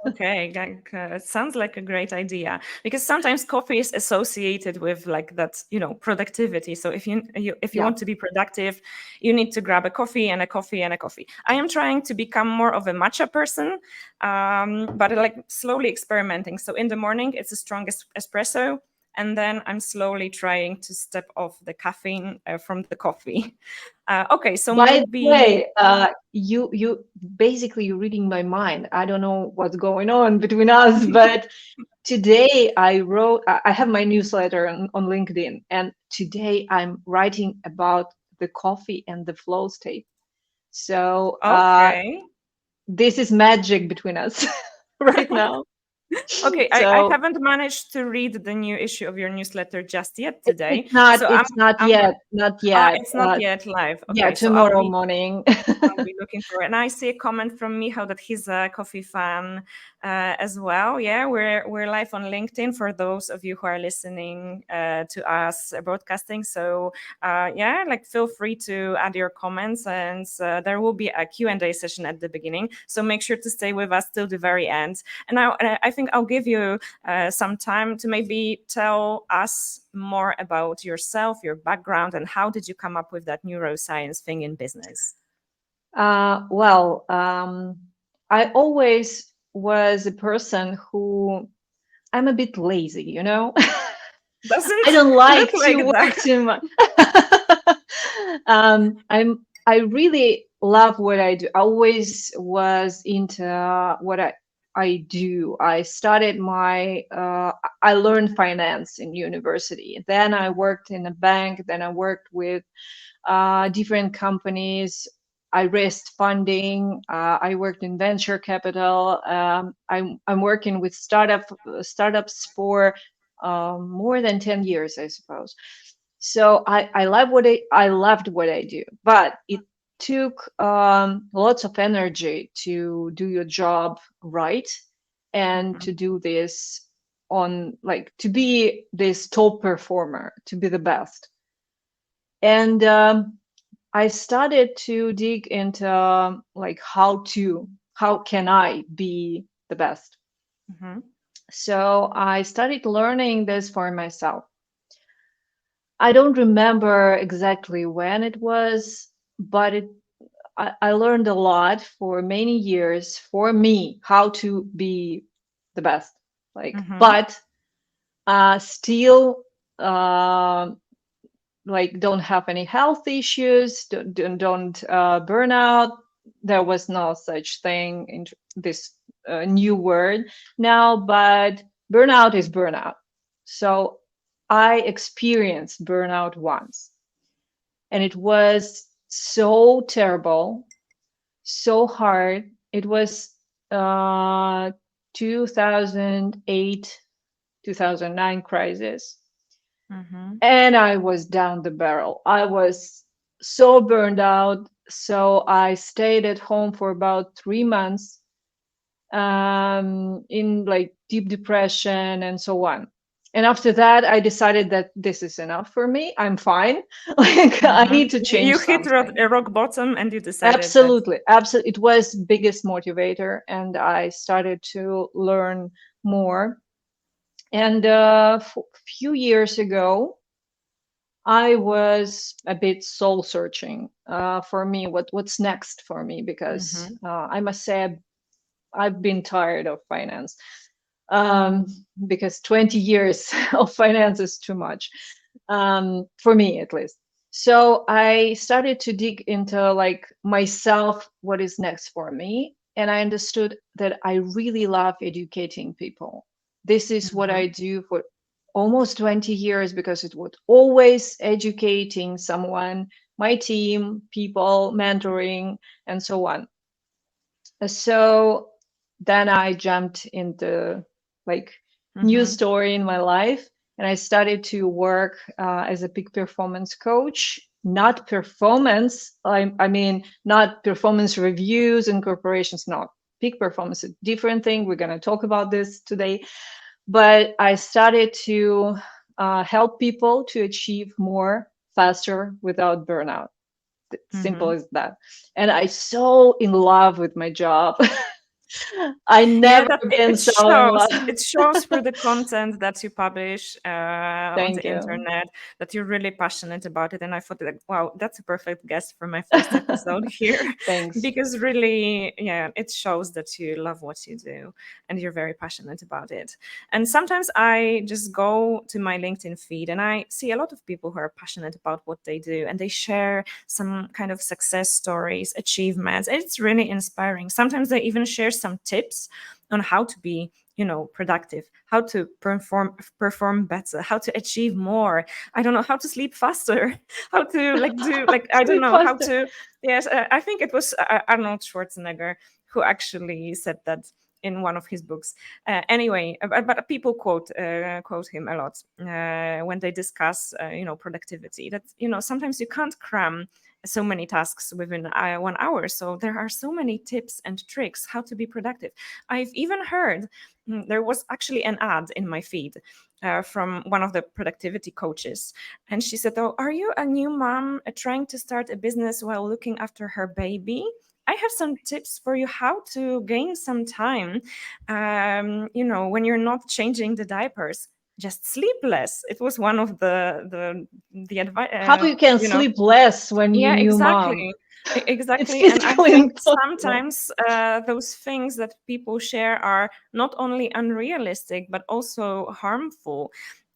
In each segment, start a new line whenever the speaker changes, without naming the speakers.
Okay, it sounds like a great idea because sometimes coffee is associated with like that, productivity. So if you
Yeah.
want to be productive, you need to grab a coffee and a coffee and a coffee. I am trying to become more of a matcha person, but like slowly experimenting. So in the morning, it's a strong espresso, and then I'm slowly trying to step off the caffeine from the coffee. Okay, so
By the
maybe.
way, you basically you're reading my mind. I don't know what's going on between us, but today I have my newsletter on LinkedIn, and today I'm writing about the coffee and the flow state. So
Okay.
this is magic between us right now.
Okay, I
So
haven't managed to read the new issue of your newsletter just yet today. So
it's not
I'm
yet, not yet.
it's not yet live.
Yeah,
Okay, so I'll
tomorrow
be
morning.
I'll be looking for it. And I see a comment from Michał that he's a coffee fan as well. Yeah, we're live on LinkedIn for those of you who are listening to us broadcasting. So yeah, like feel free to add your comments, and there will be a Q&A session at the beginning. So make sure to stay with us till the very end. And I think I'll give you some time to maybe tell us more about yourself, your background, and how did you come up with that neuroscience thing in business?
Well, I always was a person who I'm a bit lazy, you know. I
Doesn't
don't
look
like to
like
work
that.
too much. I really love what I do. I always was into what I do. I learned finance in university. Then I worked in a bank. Then I worked with different companies. I raised funding. I worked in venture capital. I'm working with startups for more than 10 years, I suppose. So I loved what I do, but it took lots of energy to do your job right and
Mhm.
to do this on like to be this top performer, to be the best. And I started to dig into like how can I be the best.
Mhm.
So I started learning this for myself. I don't remember exactly when it was, but I learned a lot for many years for me how to be the best. Like,
Mhm.
but still uh, like don't have any health issues, don't burn out. There was no such thing in this new word now, but burnout is burnout. So I experienced burnout once, and it was so terrible, so hard. It was uh 2008 2009 crisis,
Mhm.
and I was down the barrel. I was so burned out. So I stayed at home for about 3 months, in like deep depression and so on. And after that, I decided that this is enough for me. I'm fine. Like I
Mhm.
need to
You
change
hit
something.
a rock bottom, and you decided that.
Absolutely, absolutely. It was biggest motivator, and I started to learn more. And few years ago, I was a bit soul searching for me. What's next for me? Because
Mhm.
I must say I've been tired of finance. Because 20 years of finance is too much, for me at least. So I started to dig into like myself, what is next for me, and I understood that I really love educating people. This is what I
Mhm.
do for almost 20 years because it was always educating someone, my team, people, mentoring, and so on. So then I jumped into like new
Mhm.
story in my life, and I started to work as a peak performance coach. Not performance, I mean, not performance reviews and corporations, not peak performance, a different thing. We're going to talk about this today. But I started to help people to achieve more faster without burnout. Simple
Mhm.
as that. And I so in love with my job. I never
that
been so in love.
it shows through the content that you publish on
Thank
the
you.
internet that you're really passionate about it. And I thought, like, wow, that's a perfect guest for my first episode here.
Thanks.
Because really, yeah, it shows that you love what you do and you're very passionate about it. And sometimes I just go to my LinkedIn feed and I see a lot of people who are passionate about what they do, and they share some kind of success stories, achievements. It's really inspiring. Sometimes they even share some tips on how to be, productive, how to perform better, how to achieve more. I don't know, how to sleep faster, how to do I don't
Sleep
know how
faster.
to. Yes, I think it was Arnold Schwarzenegger who actually said that in one of his books. Anyway, but people quote him a lot when they discuss productivity. That sometimes you can't cram so many tasks within 1 hour. So there are so many tips and tricks how to be productive. I've even heard there was actually an ad in my feed from one of the productivity coaches. And she said, "Oh, are you a new mom trying to start a business while looking after her baby? I have some tips for you how to gain some time, when you're not changing the diapers. Just sleep less." It was one of the advice.
How you can sleep less when you
Yeah,
new mom?
exactly.
It's
Exactly. And I
physically
think
impossible.
sometimes those things that people share are not only unrealistic, but also harmful.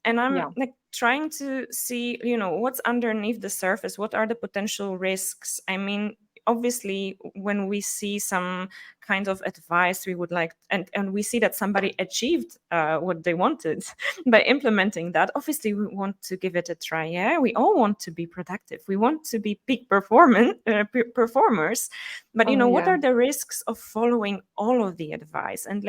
And I'm
Yeah.
like trying to see, what's underneath the surface. What are the potential risks? I mean, obviously, when we see some kind of advice, we would like, and we see that somebody achieved what they wanted by implementing that, obviously we want to give it a try. Yeah, we all want to be productive, we want to be peak performers. But
Oh
what
yeah.
are the risks of following all of the advice and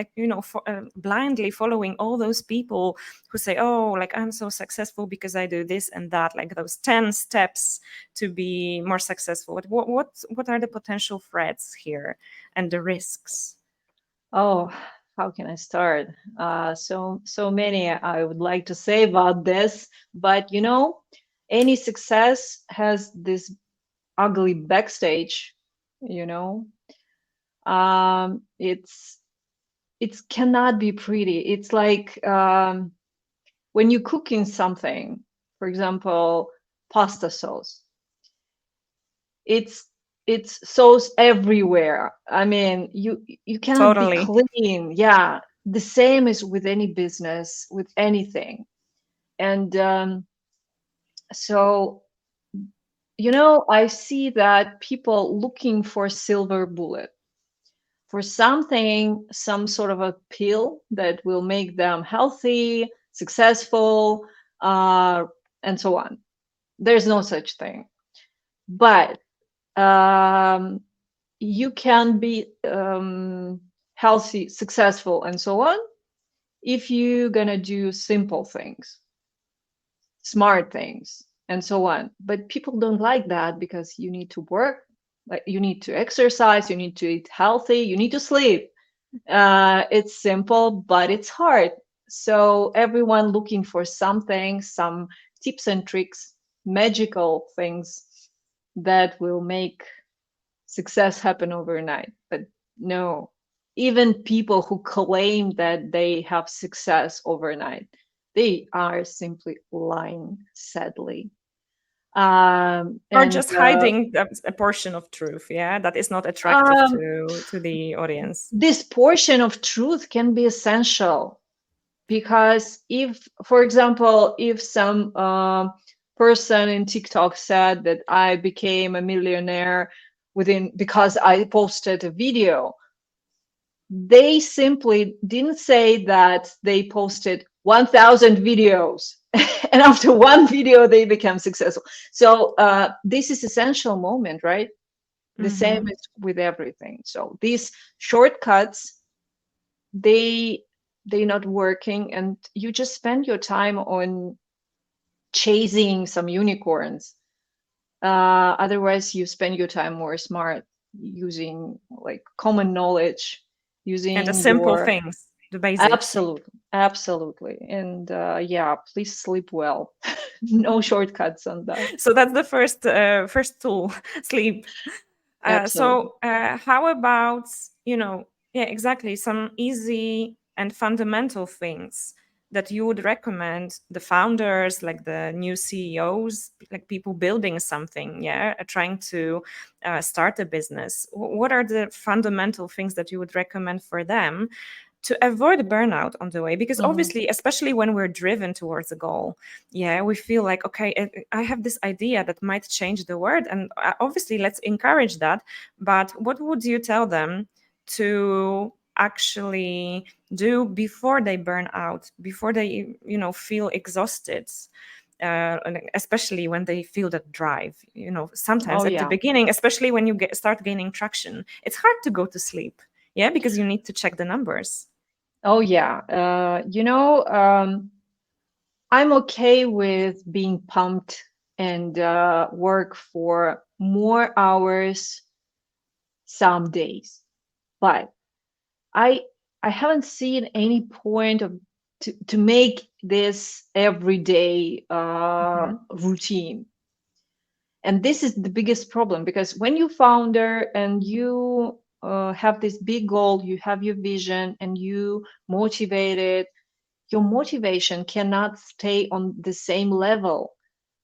blindly following all those people who say, oh, like, I'm so successful because I do this and that, like those 10 steps to be more successful? What are the potential threats here and the risks?
Oh, how can I start? So many I would like to say about this, but any success has this ugly backstage. You know, it's cannot be pretty. It's like when you're cooking something, for example, pasta sauce. It's it's sauce everywhere. I mean, you cannot be
Totally.
clean. Yeah, the same is with any business, with anything. And so I see that people looking for silver bullet, for something, some sort of a pill that will make them healthy, successful, uh, and so on. There's no such thing. But um, you can be healthy, successful, and so on if you're gonna do simple things, smart things, and so on. But people don't like that because you need to work, like you need to exercise, you need to eat healthy, you need to sleep. It's simple, but it's hard. So everyone looking for something, some tips and tricks, magical things that will make success happen overnight. But no, even people who claim that they have success overnight, they are simply lying, sadly.
Or
And
just hiding a portion of truth, yeah, that is not attractive
um,
to the audience.
this portion of truth can be essential because if, for example, if some person in TikTok said that I became a millionaire within because I posted a video, they simply didn't say that they posted 1,000 videos and after one video they become successful. So this is essential moment, right? The same
Hmm.
is with everything. So these shortcuts, they they not working, and you just spend your time on chasing some unicorns. Otherwise you spend your time more smart, using like common knowledge,
And the
using
simple
your
things, the basics.
absolutely, absolutely. And yeah, please sleep well. No shortcuts on that.
So that's the first tool, sleep.
Absolutely.
So how about Yeah, exactly. Some easy and fundamental things that you would recommend the founders, like the new CEOs, like people building something, yeah, trying to start a business. What are the fundamental things that you would recommend for them to avoid burnout on the way? Because obviously, especially when we're driven towards a goal, yeah, we feel like, okay, I have this idea that might change the world, and obviously let's encourage that. But what would you tell them to actually do before they burn out, before they, feel exhausted? Especially when they feel that drive, sometimes
Oh
at the
yeah.
beginning, especially when you start gaining traction, it's hard to go to sleep, yeah, because you need to check the numbers.
Oh yeah. I'm okay with being pumped and work for more hours some days, but I I haven't seen any point of to make this everyday
Mhm.
routine. And this is the biggest problem, because when you founder and you have this big goal, you have your vision, and you motivated, your motivation cannot stay on the same level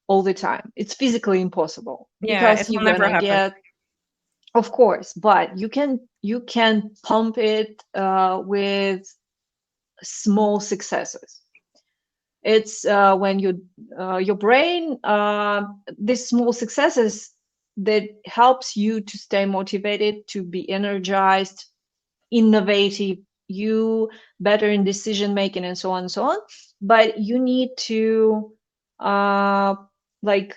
all the time. It's physically impossible,
Yeah, it
because
will
you're
never
gonna
happen.
get, of course, but you can pump it with small successes. It's when your brain, these small successes that helps you to stay motivated, to be energized, innovative, you better in decision making, and so on and so on. But you need to uh, like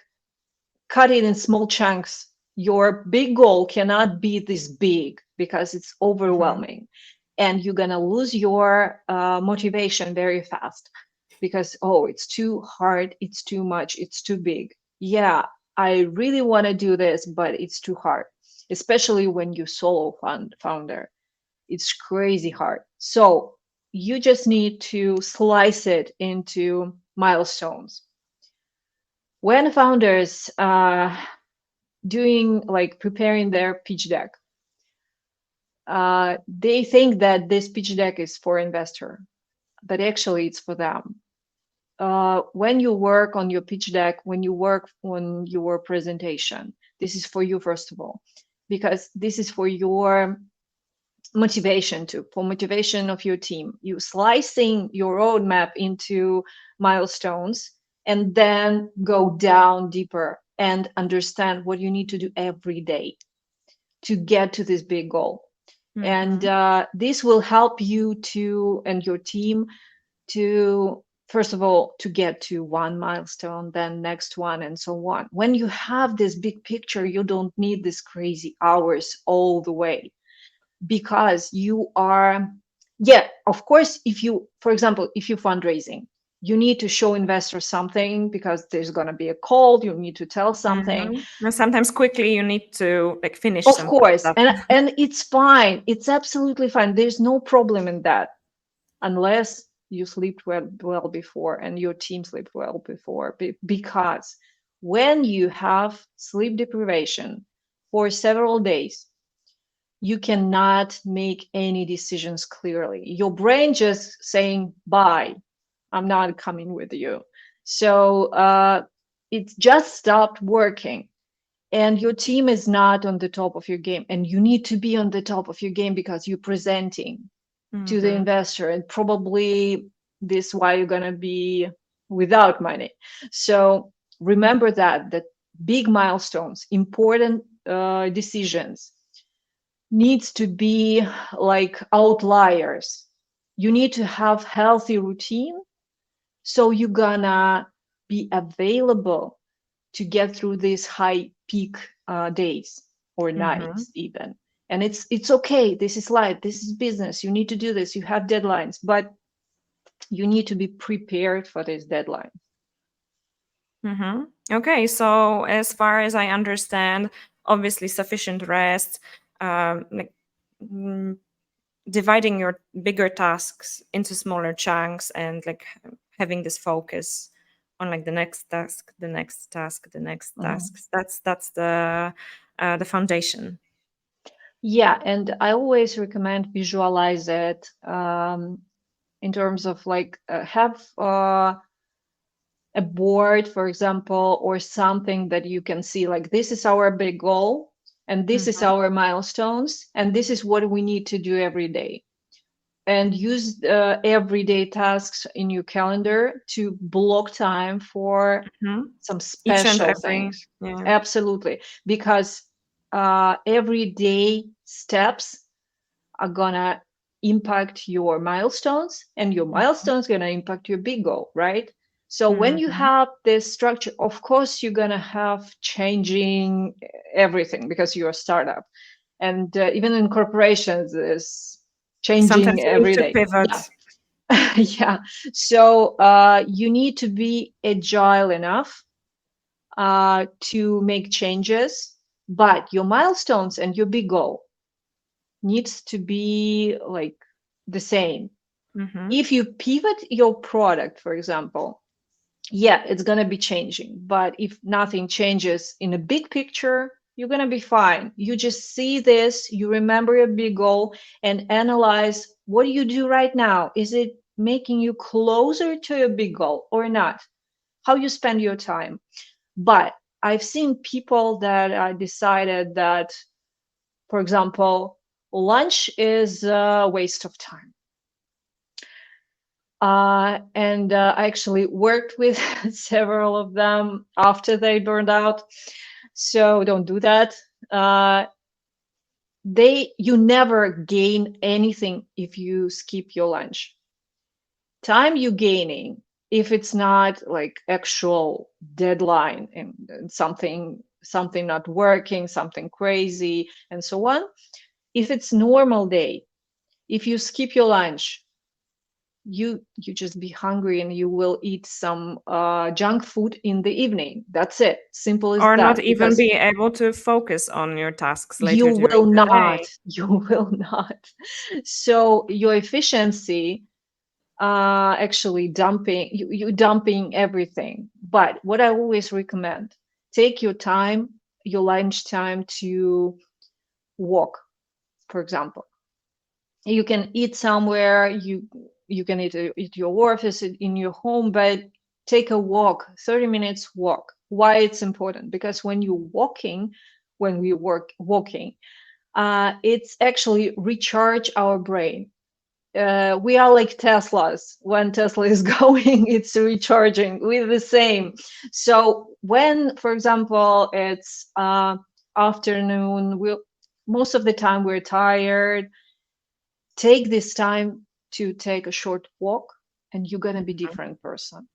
cut it in small chunks. Your big goal cannot be this big, because it's
Mhm.
overwhelming, and you're gonna lose your motivation very fast, because, oh, it's too hard, it's too much, it's too big. Yeah, I really want to do this, but it's too hard, especially when you solo founder. It's crazy hard. So you just need to slice it into milestones. When founders doing, like, preparing their pitch deck, they think that this pitch deck is for investor, but actually it's for them. When you work on your pitch deck, when you work on your presentation, this is for you, first of all, because this is for your motivation too, for motivation of your team. You slicing your roadmap into milestones, and then go down deeper and understand what you need to do every day to get to this big goal. And
Mhm.
this will help you to, and your team, to, first of all, to get to one milestone, then next one, and so on. When you have this big picture, you don't need this crazy hours all the way, because you are, yeah, of course, if you, for example, if you're fundraising, you need to show investors something, because there's going to be a call, you need to tell something.
Mhm. And sometimes quickly you need to like finish
Of
some
course,
stuff.
and it's fine, it's absolutely fine, there's no problem in that, unless you slept well before, and your team slept well before. Because when you have sleep deprivation for several days, you cannot make any decisions clearly. Your brain just saying, bye, I'm not coming with you. So it just stopped working. And your team is not on the top of your game. And you need to be on the top of your game, because you're presenting to the
Mhm.
investor, and probably this is why you're going to be without money. So remember that big milestones, important decisions, needs to be like outliers. You need to have healthy routine, so you're gonna be available to get through these high peak days or
Mhm.
nights even. And it's okay, this is life, this is business, you need to do this, you have deadlines, but you need to be prepared for this deadline.
Mhm. Okay, so as far as I understand, obviously sufficient rest, like mm, dividing your bigger tasks into smaller chunks, and like having this focus on like the next task, the next task, the next
Mhm.
tasks. That's the foundation.
Yeah, and I always recommend visualize it in terms of like have a board, for example, or something that you can see like this is our big goal, and this is
Mhm.
our milestones, and this is what we need to do every day. And use everyday tasks in your calendar to block time for
Mhm.
some
Each and
special
every,
things.
yeah.
Absolutely. Because everyday steps are gonna impact your milestones, and your milestones gonna impact your big goal, right? So when you
Mhm.
have this structure, of course you're gonna have changing everything because you're a startup, and even in corporations is
Sometimes
changing
you need
every
to
day. Yeah.
pivot.
Yeah. So you need to be agile enough to make changes, but your milestones and your big goal needs to be like the same.
Mhm.
If you pivot your product, for example, yeah, it's going to be changing. But if nothing changes in a big picture, you're going to be fine. You just see this, you remember your big goal, and analyze what do you do right now? Is it making you closer to your big goal or not? How you spend your time. But I've seen people that decided that, for example, lunch is a waste of time. And I actually worked with several of them after they burned out. So don't do that. Uh, you never gain anything if you skip your lunch. Time you gaining if it's not like actual deadline and something not working, something crazy, and so on. If it's normal day, if you skip your lunch, you just be hungry and you will eat some junk food in the evening. That's it, simple as
Or not
that.
even
Because
be able to focus on your tasks
you
later during
will
the
not,
day.
you will not. So your efficiency actually you dumping everything. But what I always recommend, take your time, your lunch time, to walk, for example. You can eat somewhere, you can eat at your office, in your home, but take a walk, 30 minutes walk. Why it's important? Because when you're walking, when we work walking, it's actually recharge our brain. We are like Teslas. When Tesla is going, it's recharging. We're the same. So when, for example, it's afternoon, most of the time we're tired. Take this time to take a short walk, and you're gonna be different person.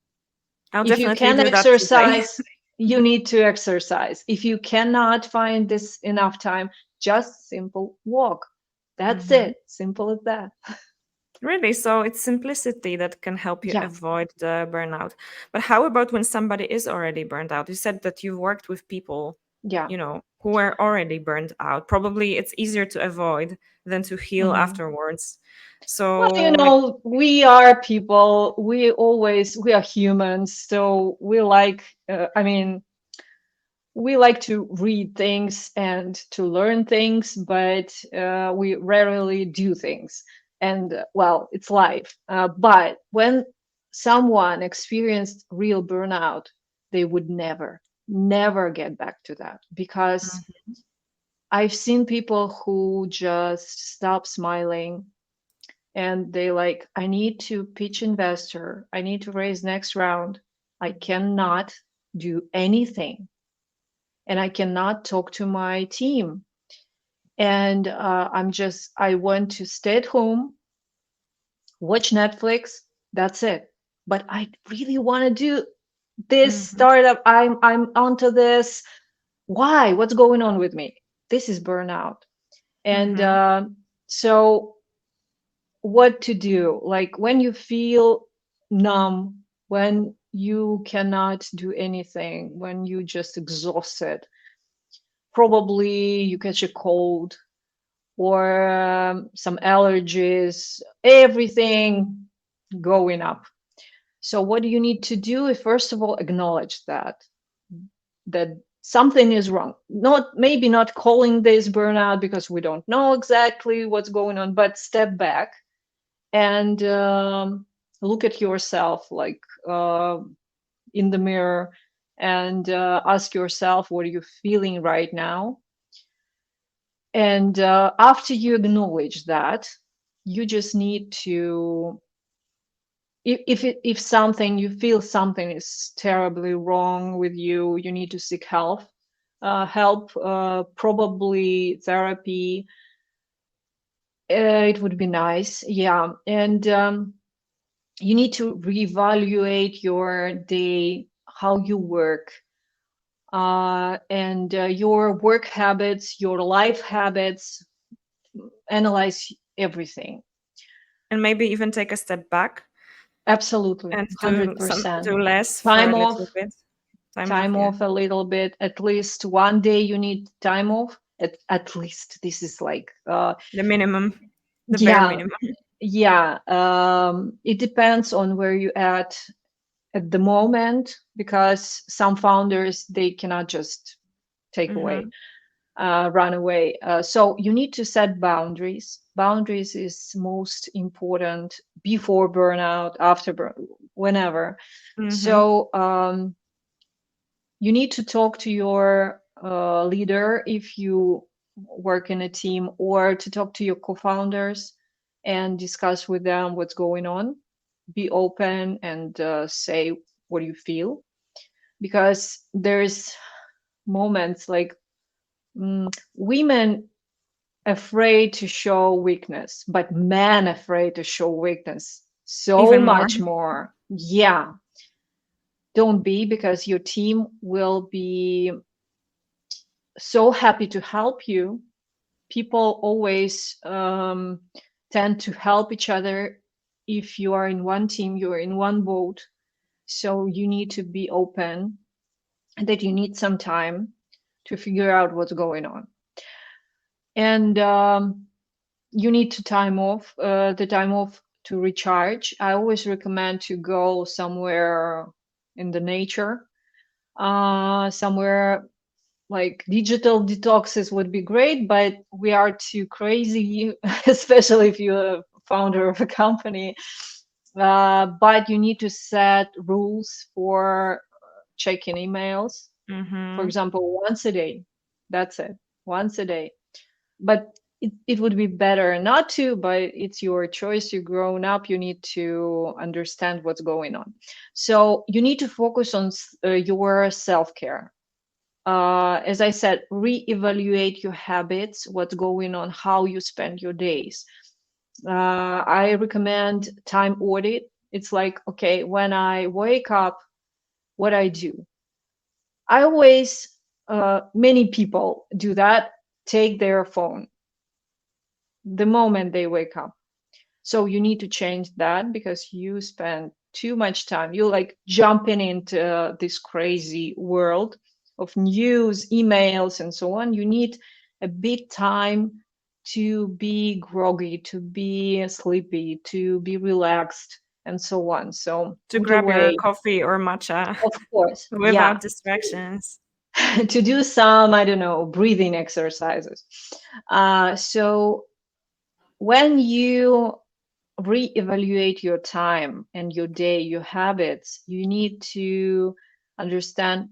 I'll
If you
definitely
can
do that today.
exercise, you need to exercise. If you cannot find this enough time, just simple walk. That's
Mhm.
it. Simple as that.
Really, so it's simplicity that can help you
Yeah.
avoid the burnout. But how about when somebody is already burned out? You said that you've worked with people,
Yeah.
who are already burned out. Probably it's easier to avoid than to heal
Mhm.
afterwards.
Well,
So, like,
we are people. We are humans, so we like. We like to read things and to learn things, but we rarely do things. And well, it's life. But when someone experienced real burnout, they would never get back to that, because
mhm,
I've seen people who just stop smiling, and they like, I need to pitch investor, I need to raise next round, I cannot do anything, and I cannot talk to my team. And I want to stay at home, watch Netflix. That's it. But I really want to do this
mhm,
startup. I'm onto this. Why? What's going on with me? This is burnout. And
mhm,
so, what to do? Like when you feel numb, when you cannot do anything, when you just exhausted, probably you catch a cold or some allergies, everything going up. So what do you need to do? First of all, acknowledge that something is wrong. Maybe not calling this burnout because we don't know exactly what's going on, but step back and look at yourself, like in the mirror, and ask yourself, what are you feeling right now? And after you acknowledge that, you just need to, if something, you feel something is terribly wrong with you, you need to seek help. Probably therapy. It would be nice, yeah. And you need to reevaluate your day, how you work, and your work habits, your life habits. Analyze everything.
And maybe even take a step back
Absolutely,
and
100%.
do less for
Time
a
off,
little bit.
time
Yeah.
off a little bit. At least one day you need time off. At least this is like
The minimum, the bare
yeah,
minimum.
yeah. It depends on where you at the moment, because some founders, they cannot just take away, run away. So you need to set boundaries. Boundaries is most important before burnout, after whenever. So you need to talk to your leader if you work in a team, or to talk to your co-founders and discuss with them what's going on. Be open and say what you feel, because there's moments like women afraid to show weakness, but men afraid to show weakness so
Even more.
much more. Yeah. Don't be, because your team will be so happy to help you. People always tend to help each other. If you are in one team, you are in one boat. So you need to be open that you need some time to figure out what's going on. And you need to time off, the time off to recharge. I always recommend to go somewhere in the nature, somewhere like digital detoxes would be great, but we are too crazy, especially if you're a founder of a company. But you need to set rules for checking emails. For example, once a day. That's it. Once a day. But it would be better not to, but it's your choice. You're grown up. You need to understand what's going on. So you need to focus on your self-care. As I said, reevaluate your habits, what's going on, how you spend your days. I recommend time audit. It's like, okay, when I wake up, what I do. I always, many people do that, take their phone the moment they wake up. So you need to change that, because you spend too much time. You're like jumping into this crazy world of news, emails, and so on. You need a bit time to be groggy, to be sleepy, to be relaxed, and so on. So
To
put
grab your
away,
coffee or matcha
of course, yeah,
without distractions.
to do some, I don't know, breathing exercises. So when you reevaluate your time and your day, your habits, you need to understand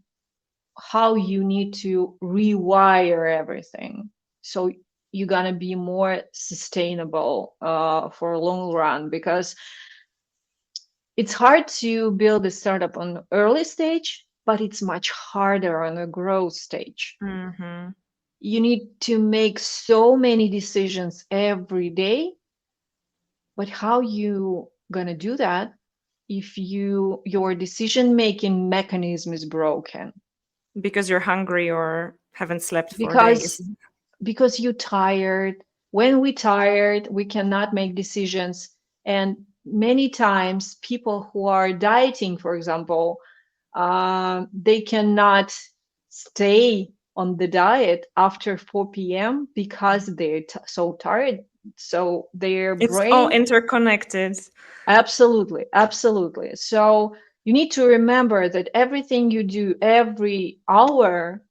how you need to rewire everything. So you're going to be more sustainable for a long run, because it's hard to build a startup on the early stage, but it's much harder on a growth stage. You need to make so many decisions every day, but how you gonna do that if your decision making mechanism is broken?
Because you're hungry or haven't slept for days.
Because you're tired. When we're tired, we cannot make decisions. And many times people who are dieting, for example, they cannot stay on the diet after 4 p.m. because they're so tired. So their
It's all
brain.
interconnected.
Absolutely, absolutely. So you need to remember that everything you do every hour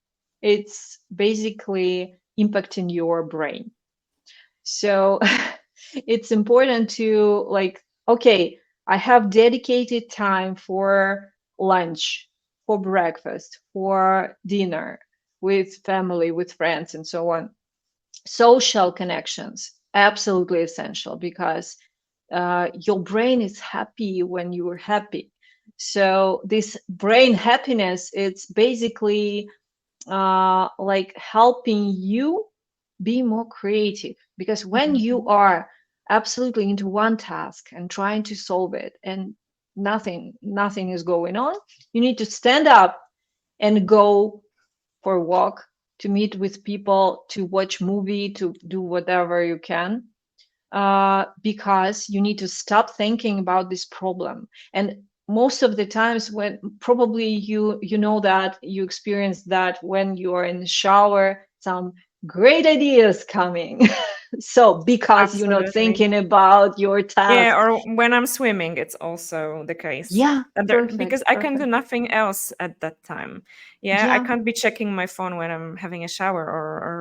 it's basically impacting your brain. So it's important to like, okay, I have dedicated time for lunch, for breakfast, for dinner with family, with friends, and so on. Social connections, absolutely essential, because your brain is happy when you are happy. So this brain happiness, it's basically like helping you be more creative, because when you are absolutely into one task and trying to solve it and nothing is going on, you need to stand up and go for a walk, to meet with people, to watch movie, to do whatever you can, because you need to stop thinking about this problem. And most of the times, when probably you know that you experience that when you are in the shower, some great ideas coming. So because you're not
Absolutely.
thinking about your
Yeah,
task.
or when I'm swimming, it's also the case.
Yeah, perfect,
Because I can do
perfect.
nothing else at that time. Yeah, I
Yeah,
can't be checking my phone when I'm having a shower,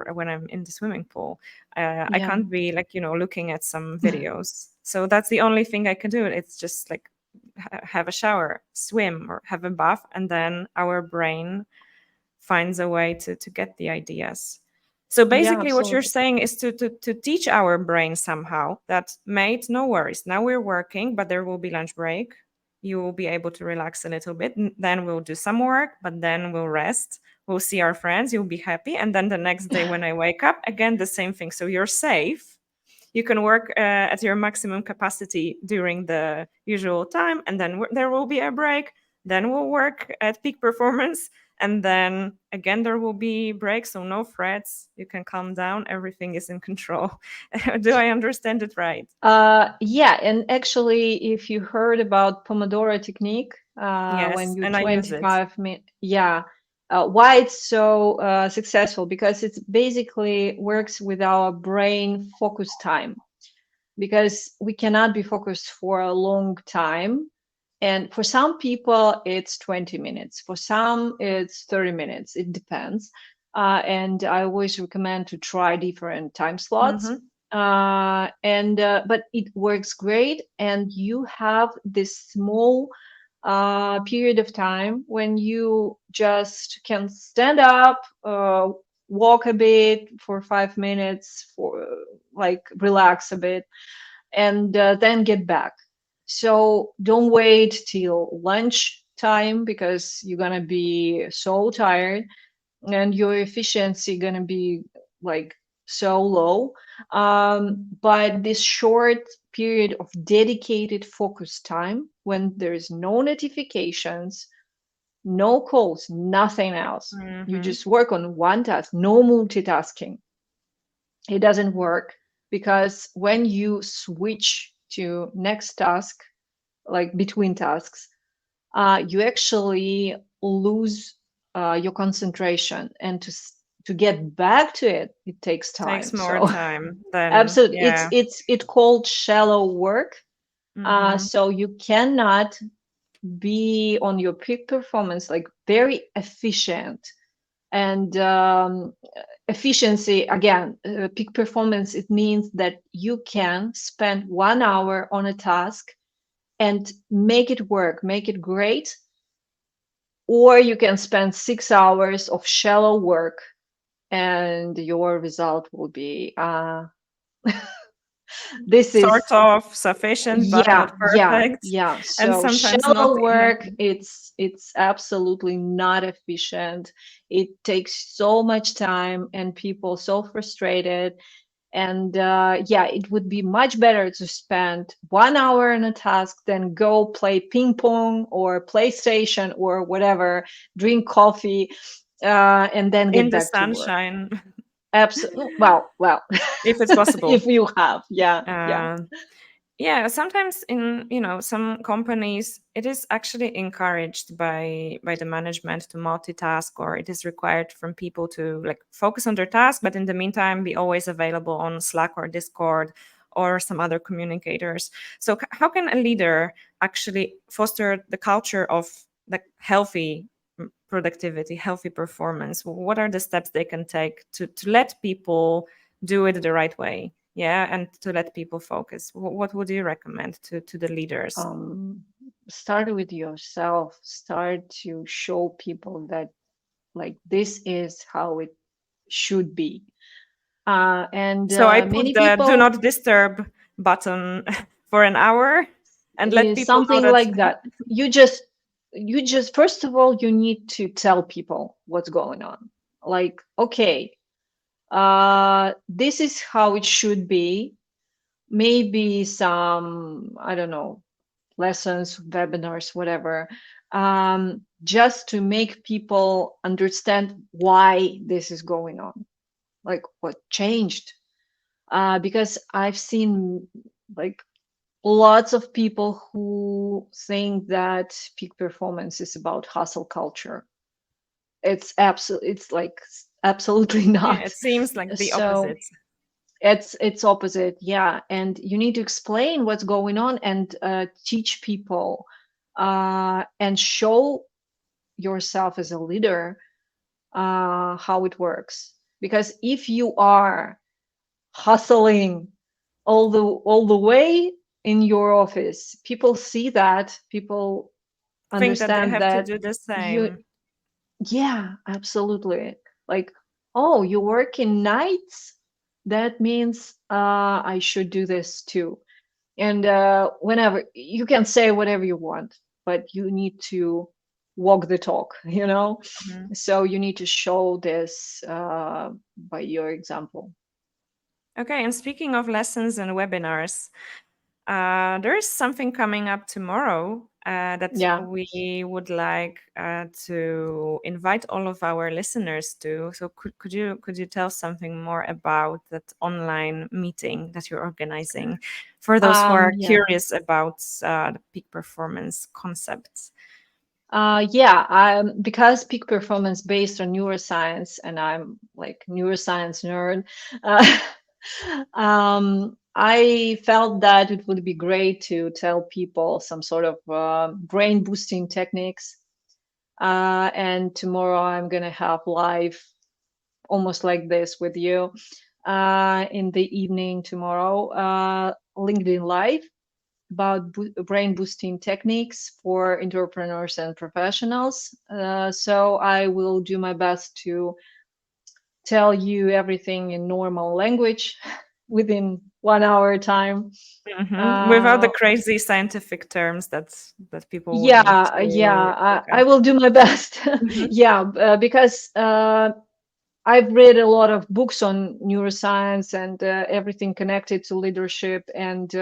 or when I'm in the swimming pool. I
yeah.
can't be like, looking at some videos. So that's the only thing I can do. It's just like have a shower, swim, or have a bath, and then our brain finds a way to get the ideas. So
Yeah,
basically what you're
absolutely.
saying is to teach our brain somehow that, mate, no worries, now we're working, but there will be lunch break, you will be able to relax a little bit, then we'll do some work, but then we'll rest, we'll see our friends, you'll be happy, and then the next day when I wake up again, the same thing. So you're safe, you can work at your maximum capacity during the usual time, and then there will be a break, then we'll work at peak performance, and then again there will be breaks, so no threats, you can calm down, everything is in control. Do I understand it right?
Yeah, and actually, if you heard about Pomodoro technique, when
Yes,
you
and I use it.
25 minutes, yeah, why it's so successful? Because it basically works with our brain focus time, because we cannot be focused for a long time. And for some people, it's 20 minutes. For some, it's 30 minutes. It depends. And I always recommend to try different time slots.
Mm-hmm.
And but it works great. And you have this small period of time when you just can stand up, walk a bit for 5 minutes, for like relax a bit, and then get back. So don't wait till lunch time, because you're gonna be so tired and your efficiency gonna be like so low. But this short period of dedicated focus time, when there is no notifications, no calls, nothing else, you
Mm-hmm.
just work on one task, no multitasking. It doesn't work, because when you switch to next task, like between tasks, you actually lose your concentration, and to get back to it, it takes
Takes
time.
more
So
time than,
absolutely,
yeah.
it's called shallow work.
Mm-hmm.
So you cannot be on your peak performance, like very efficient. And efficiency, again, peak performance, it means that you can spend 1 hour on a task and make it work, make it great, or you can spend 6 hours of shallow work, and your result will be this
Sort
is,
of sufficient but
yeah,
not
yeah,
perfect,
yeah.
and
So
sometimes not
shallow
even.
work, it's absolutely not efficient. It takes so much time, and people so frustrated. And yeah, it would be much better to spend 1 hour on a task than go play ping pong or PlayStation or whatever, drink coffee, and then
In
get
the
back to work.
sunshine.
Absolutely. Well,
If it's possible.
if you have, yeah, yeah.
Um, yeah, sometimes in, some companies it is actually encouraged by the management to multitask, or it is required from people to like focus on their task, but in the meantime be always available on Slack or Discord or some other communicators. So how can a leader actually foster the culture of the healthy productivity, healthy performance? What are the steps they can take to let people do it the right way? Yeah, and to let people focus. What would you recommend to the leaders?
Start with yourself. Start to show people that like this is how it should be. And
So I put
many
the do
people,
not disturb button for an hour and let people know
something
that.
like that. You just first of all, you need to tell people what's going on. Like, okay, this is how it should be. Maybe some, I don't know, lessons, webinars, whatever, just to make people understand why this is going on, like what changed. Because I've seen like lots of people who think that peak performance is about hustle culture. It's absolutely
Yeah, it
not.
seems like the
So
opposite.
it's opposite, yeah. And you need to explain what's going on and teach people and show yourself as a leader how it works. Because if you are hustling all the way in your office, people see that, people
Think that they
understand
have to
that
do the
you,
same.
yeah, absolutely. Like, oh, you work in nights, that means I should do this too. And whenever you can say whatever you want, but you need to walk the talk, you know.
Mhm.
So you need to show this by your example.
Okay, and speaking of lessons and webinars, there is something coming up tomorrow that
Yeah.
we would like to invite all of our listeners to. So could you tell something more about that online meeting that you're organizing for those who are
Yeah.
curious about the peak performance concepts?
Yeah, because peak performance based on neuroscience, and I'm like neuroscience nerd. Uh, I felt that it would be great to tell people some sort of brain boosting techniques. And tomorrow I'm gonna have live, almost like this with you, in the evening tomorrow, LinkedIn Live about brain boosting techniques for entrepreneurs and professionals. So I will do my best to tell you everything in normal language within 1 hour time.
Without the
Uh,
crazy scientific terms that people would need
yeah, yeah,
to look
I
up.
will do my best.
Mhm.
Yeah, because I've read a lot of books on neuroscience and everything connected to leadership, and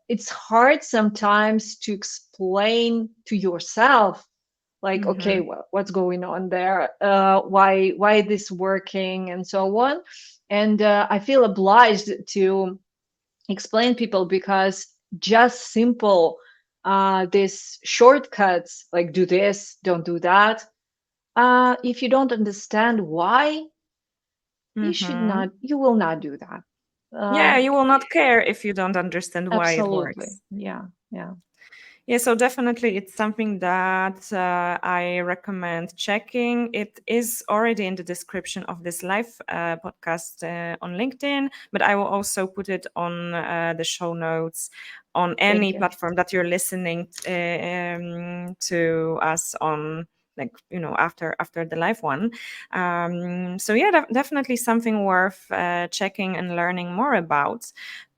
it's hard sometimes to explain to yourself, like, okay,
Mhm.
what's going on there, why this working, and so on. And I feel obliged to explain people, because just simple these shortcuts, like do this, don't do that, if you don't understand why,
Mhm.
you will not do that.
Yeah,
uh,
you will not care if you don't understand why it
Absolutely,
works.
yeah, yeah.
Yeah, so definitely it's something that I recommend checking. It is already in the description of this live podcast on LinkedIn, but I will also put it on the show notes on any
Thank you.
platform that you're listening to us on, like, after the live one. So yeah, definitely something worth checking and learning more about.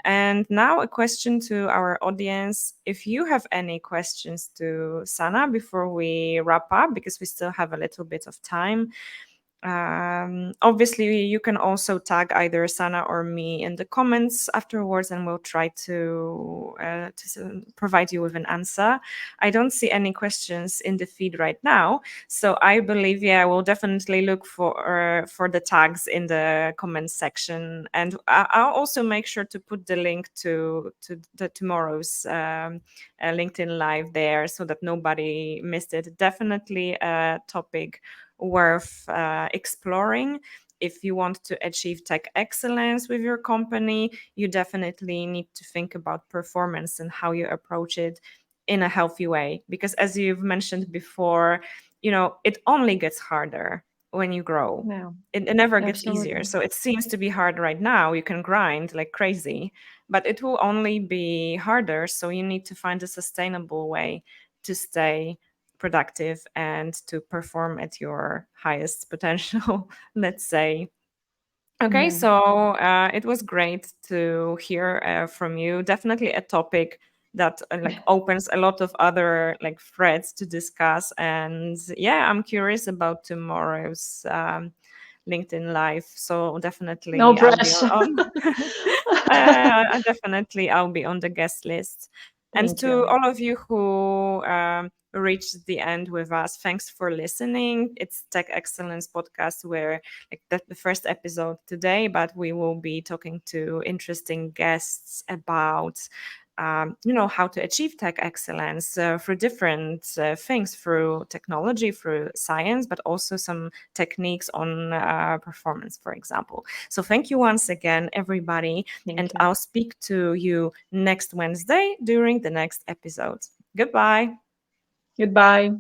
And now a question to our audience. If you have any questions to Sana before we wrap up, because we still have a little bit of time, obviously, you can also tag either Sana or me in the comments afterwards, and we'll try to provide you with an answer. I don't see any questions in the feed right now, so I believe, yeah, we'll definitely look for the tags in the comments section, and I'll also make sure to put the link to the tomorrow's LinkedIn Live there, so that nobody missed it. Definitely a topic worth exploring. If you want to achieve tech excellence with your company, you definitely need to think about performance and how you approach it in a healthy way, because as you've mentioned before, it only gets harder when you grow.
Yeah,
It never gets easier.
absolutely.
So it seems to be hard right now. You can grind like crazy, but it will only be harder. So you need to find a sustainable way to stay productive and to perform at your highest potential, let's say. Okay,
Yeah.
so it was great to hear from you. Definitely a topic that like opens a lot of other like threads to discuss. And yeah, I'm curious about tomorrow's LinkedIn Live. So
No
definitely I'll be
press.
definitely I'll be on the guest list. And
Thank
to
you.
all of you who reached the end with us, thanks for listening. It's Tech Excellence Podcast, where like the first episode today, but we will be talking to interesting guests about how to achieve tech excellence through different things, through technology, through science, but also some techniques on performance, for example. So thank you once again, everybody, and
Thank you.
I'll speak to you next Wednesday during the next episode. Goodbye.
Goodbye.